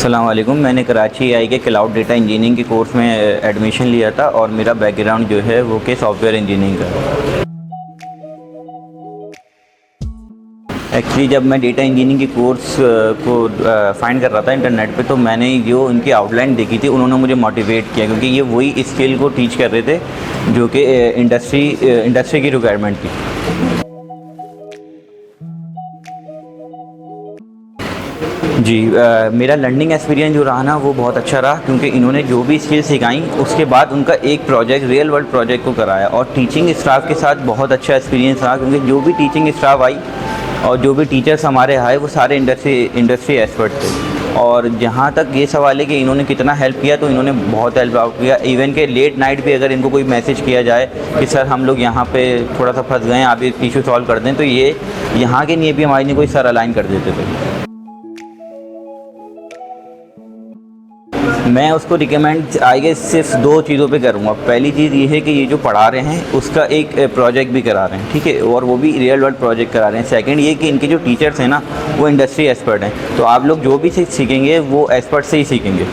अस्सलाम वालेकुम। मैंने कराची आई के क्लाउड डेटा इंजीनियरिंग के कोर्स में एडमिशन लिया था और मेरा बैकग्राउंड जो है वो कि सॉफ्टवेयर इंजीनियरिंग का है। एक्चुअली जब मैं डेटा इंजीनियरिंग के कोर्स को फाइंड कर रहा था इंटरनेट पे, तो मैंने जो उनकी आउटलाइन देखी थी उन्होंने मुझे मोटिवेट किया, क्योंकि ये वही स्किल को टीच कर रहे थे जो कि इंडस्ट्री की रिक्वायरमेंट थी। जी, मेरा लर्निंग एक्सपीरियंस जो रहा ना वो बहुत अच्छा रहा, क्योंकि इन्होंने जो भी स्किल सिखाई उसके बाद उनका एक प्रोजेक्ट रियल वर्ल्ड प्रोजेक्ट को कराया, और टीचिंग स्टाफ के साथ बहुत अच्छा एक्सपीरियंस रहा, क्योंकि जो भी टीचिंग स्टाफ आई और जो भी टीचर्स हमारे आए वो सारे इंडस्ट्री एक्सपर्ट थे। और जहाँ तक ये सवाल है कि इन्होंने कितना हेल्प किया, तो इन्होंने बहुत हेल्प आउट किया। इवन के लेट नाइट भी अगर इनको कोई मैसेज किया जाए कि सर हम लोग यहाँ पे थोड़ा सा फंस गए हैं, आप ये इशू सॉल्व कर दें, तो ये यहाँ के लिए भी हमारे लिए कोई सर अलाइन कर देते थे। मैं उसको रिकमेंड आई गेस सिर्फ दो चीज़ों पे करूँगा। पहली चीज़ ये है कि ये जो पढ़ा रहे हैं उसका एक प्रोजेक्ट भी करा रहे हैं, ठीक है, और वो भी रियल वर्ल्ड प्रोजेक्ट करा रहे हैं। सेकंड ये कि इनके जो टीचर्स हैं ना वो इंडस्ट्री एक्सपर्ट हैं, तो आप लोग जो भी सीखेंगे वो एक्सपर्ट से ही सीखेंगे।